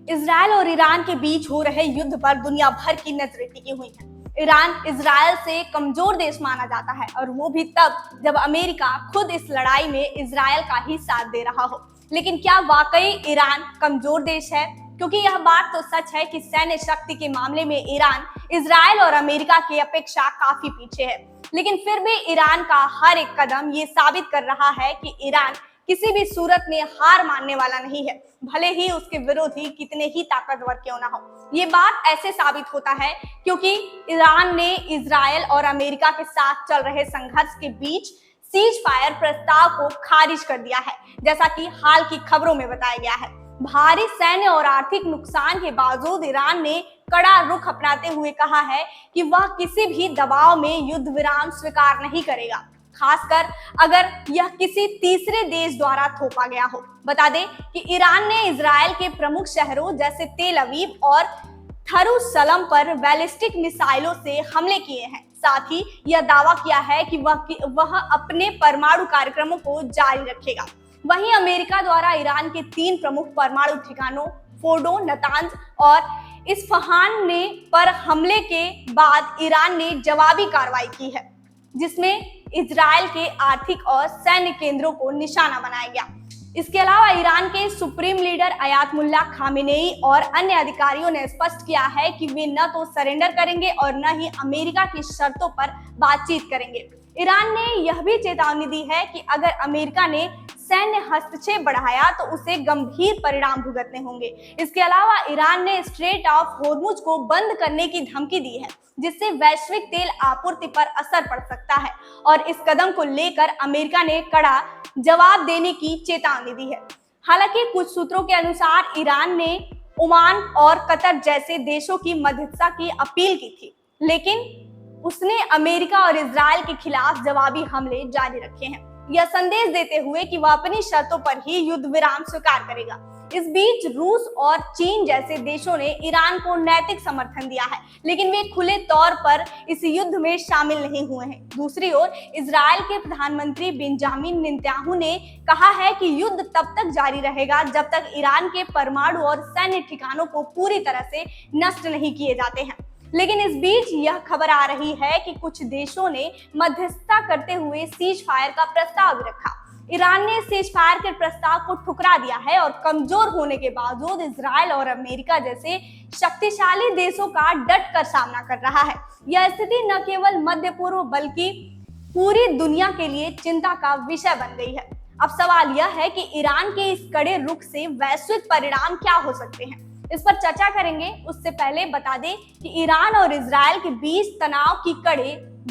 Israel और Iran के बीच हो रहे युद्ध पर दुनिया भर की नजरें टिकी हुई हैं। ईरान इजराइल से कमजोर देश माना जाता है और वो भी तब जब अमेरिका खुद इस लड़ाई में इजराइल का ही साथ दे रहा हो। लेकिन क्या वाकई ईरान कमजोर देश है? क्योंकि यह बात तो सच है कि सैन्य शक्ति के मामले में ईरान इजराइल और अमेरिका की अपेक्षा काफी पीछे है। लेकिन फिर भी ईरान का हर एक कदम ये साबित कर रहा है कि ईरान किसी भी सूरत में हार मानने वाला नहीं है, भले ही उसके विरोधी कितने ही ताकतवर क्यों ना हो। ये बात ऐसे साबित होता है क्योंकि ईरान ने इजराइल और अमेरिका के साथ चल रहे संघर्ष के बीच सीज फायर प्रस्ताव को खारिज कर दिया है, जैसा कि हाल की खबरों में बताया गया है। भारी सैन्य और आर्थिक नुकसान के बावजूद ईरान ने कड़ा रुख अपनाते हुए कहा है कि वह किसी भी दबाव में युद्ध विराम स्वीकार नहीं करेगा, खासकर अगर यह किसी तीसरे देश द्वारा थोपा गया हो। बता दें कि ईरान ने इजराइल के प्रमुख शहरों जैसे तेल अवीव और यरूशलेम पर बैलिस्टिक मिसाइलों से हमले किए हैं। साथ ही यह दावा किया है कि वह अपने परमाणु कार्यक्रमों को जारी रखेगा। वहीं अमेरिका द्वारा ईरान के 3 प्रमुख परमाणु ठिकानों फोर्डो, नतांज और इस्फहान ने पर हमले के बाद ईरान ने जवाबी कार्रवाई की है, जिसमें इजराइल के आर्थिक और सैन्य केंद्रों को निशाना बनाया गया। इसके अलावा ईरान के सुप्रीम लीडर अयातुल्ला खामेनेई और अन्य अधिकारियों ने स्पष्ट किया है कि वे न तो सरेंडर करेंगे और न ही अमेरिका की शर्तों पर बातचीत करेंगे। ईरान ने यह भी चेतावनी दी है कि अगर अमेरिका ने सैन्य हस्तक्षेप बढ़ाया तो उसे गंभीर परिणाम भुगतने होंगे। इसके अलावा ईरान ने स्ट्रेट ऑफ होर्मुज को बंद करने की धमकी दी है, जिससे वैश्विक तेल आपूर्ति पर असर पड़ सकता है और इस कदम को लेकर अमेरिका ने कड़ा जवाब देने की चेतावनी दी है। हालांकि कुछ सूत्रों के अनुसार ईरान ने ओमान और कतर जैसे देशों की मध्यस्थता की अपील की थी, लेकिन उसने अमेरिका और इजराइल के खिलाफ जवाबी हमले जारी रखे हैं, यह संदेश देते हुए कि वह अपनी शर्तों पर ही युद्ध विराम स्वीकार करेगा। इस बीच रूस और चीन जैसे देशों ने ईरान को नैतिक समर्थन दिया है, लेकिन वे खुले तौर पर इस युद्ध में शामिल नहीं हुए हैं। दूसरी ओर इजराइल के प्रधानमंत्री बेंजामिन नेतन्याहू ने कहा है कि युद्ध तब तक जारी रहेगा जब तक ईरान के परमाणु और सैन्य ठिकानों को पूरी तरह से नष्ट नहीं किए जाते हैं। लेकिन इस बीच यह खबर आ रही है कि कुछ देशों ने मध्यस्थता करते हुए सीज फायर का प्रस्ताव भी रखा। ईरान ने सीज फायर के प्रस्ताव को ठुकरा दिया है और कमजोर होने के बावजूद इजराइल और अमेरिका जैसे शक्तिशाली देशों का डट कर सामना कर रहा है। यह स्थिति न केवल मध्य पूर्व बल्कि पूरी दुनिया के लिए चिंता का विषय बन गई है। अब सवाल यह है कि ईरान के इस कड़े रुख से वैश्विक परिणाम क्या हो सकते हैं, इस पर चर्चा करेंगे। उससे पहले बता दें कि ईरान और इजराइल के बीच तनाव की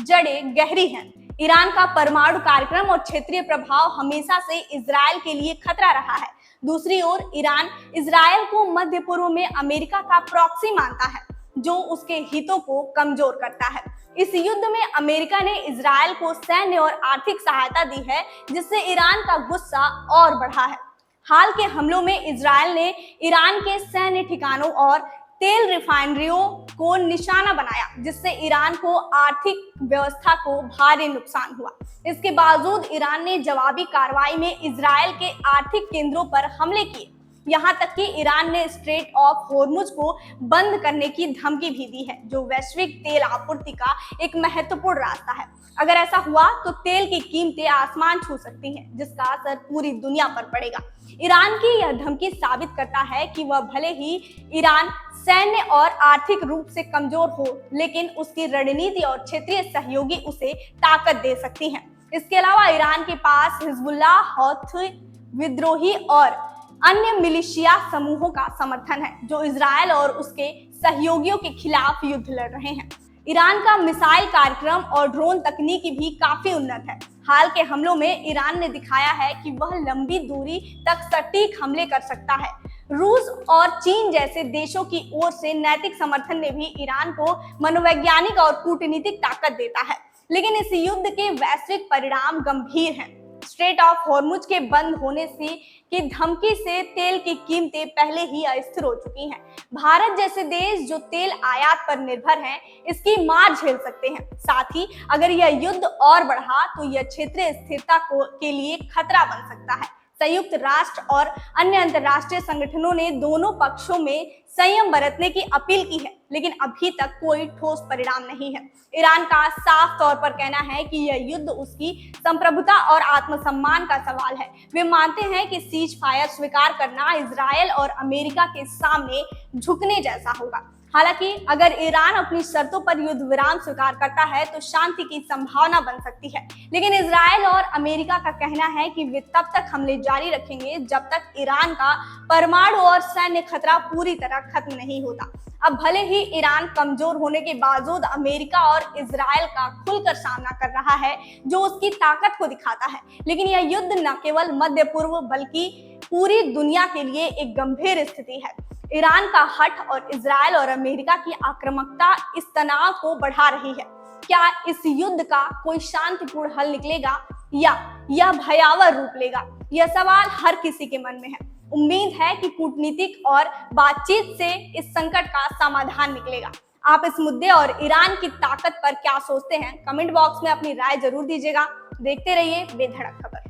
जड़ें गहरी हैं। ईरान का परमाणु कार्यक्रम और क्षेत्रीय प्रभाव हमेशा से इजराइल के लिए खतरा रहा है। दूसरी ओर ईरान इजराइल को मध्य पूर्व में अमेरिका का प्रॉक्सी मानता है, जो उसके हितों को कमजोर करता है। इस युद्ध में अमेरिका ने इजराइल को सैन्य और आर्थिक सहायता दी है, जिससे ईरान का गुस्सा और बढ़ा है। हाल के हमलों में इजराइल ने ईरान के सैन्य ठिकानों और तेल रिफाइनरियों को निशाना बनाया, जिससे ईरान को आर्थिक व्यवस्था को भारी नुकसान हुआ। इसके बावजूद ईरान ने जवाबी कार्रवाई में इजराइल के आर्थिक केंद्रों पर हमले किए। यहाँ तक कि ईरान ने स्ट्रेट ऑफ होर्मुज को बंद करने की धमकी भी दी है, जो वैश्विक तेल आपूर्ति का एक महत्वपूर्ण रास्ता है। अगर ऐसा हुआ तो तेल की कीमतें आसमान छू सकती हैं, जिसका असर पूरी दुनिया पर पड़ेगा। ईरान की यह धमकी साबित करता है कि वह भले ही ईरान सैन्य और आर्थिक रूप से कमजोर हो, लेकिन उसकी रणनीति और क्षेत्रीय सहयोगी उसे ताकत दे सकती हैं। इसके अलावा ईरान के पास हिजबुल्लाह, हौथी विद्रोही और अन्य मिलिशिया समूहों का समर्थन है, जो इजराइल और उसके सहयोगियों के खिलाफ युद्ध लड़ रहे हैं। ईरान का मिसाइल कार्यक्रम और ड्रोन तकनीकी भी काफी उन्नत है। हाल के हमलों में ईरान ने दिखाया है कि वह लंबी दूरी तक सटीक हमले कर सकता है। रूस और चीन जैसे देशों की ओर से नैतिक समर्थन ने भी ईरान को मनोवैज्ञानिक और कूटनीतिक ताकत देता है। लेकिन इस युद्ध के वैश्विक परिणाम गंभीर हैं। स्ट्रेट ऑफ होर्मुज के बंद होने की धमकी से तेल की कीमतें पहले ही अस्थिर हो चुकी हैं। भारत जैसे देश जो तेल आयात पर निर्भर हैं, इसकी मार झेल सकते हैं। साथ ही अगर यह युद्ध और बढ़ा तो यह क्षेत्रीय स्थिरता के लिए खतरा बन सकता है। संयुक्त राष्ट्र और अन्य अंतर्राष्ट्रीय संगठनों ने दोनों पक्षों में संयम बरतने की अपील की है, लेकिन अभी तक कोई ठोस परिणाम नहीं है। ईरान का साफ तौर पर कहना है कि यह युद्ध उसकी संप्रभुता और आत्मसम्मान का सवाल है। वे मानते हैं कि सीज फायर स्वीकार करना इजरायल और अमेरिका के सामने झुकने जैसा होगा। हालांकि अगर ईरान अपनी शर्तों पर युद्ध विराम स्वीकार करता है तो शांति की संभावना बन सकती है, लेकिन इजरायल और अमेरिका का कहना है कि वे तब तक हमले जारी रखेंगे जब तक ईरान का परमाणु और सैन्य खतरा पूरी तरह खत्म नहीं होता। अब भले ही ईरान कमजोर होने के बावजूद अमेरिका और इजरायल का खुलकर सामना कर रहा है, जो उसकी ताकत को दिखाता है, लेकिन यह युद्ध न केवल मध्य पूर्व बल्कि पूरी दुनिया के लिए एक गंभीर स्थिति है। ईरान का हठ और इजरायल और अमेरिका की आक्रामकता इस तनाव को बढ़ा रही है। क्या इस युद्ध का कोई शांतिपूर्ण हल निकलेगा या यह भयावह रूप लेगा? यह सवाल हर किसी के मन में है। उम्मीद है कि कूटनीतिक और बातचीत से इस संकट का समाधान निकलेगा। आप इस मुद्दे और ईरान की ताकत पर क्या सोचते हैं? कमेंट बॉक्स में अपनी राय जरूर दीजिएगा। देखते रहिए बेधड़क खबर।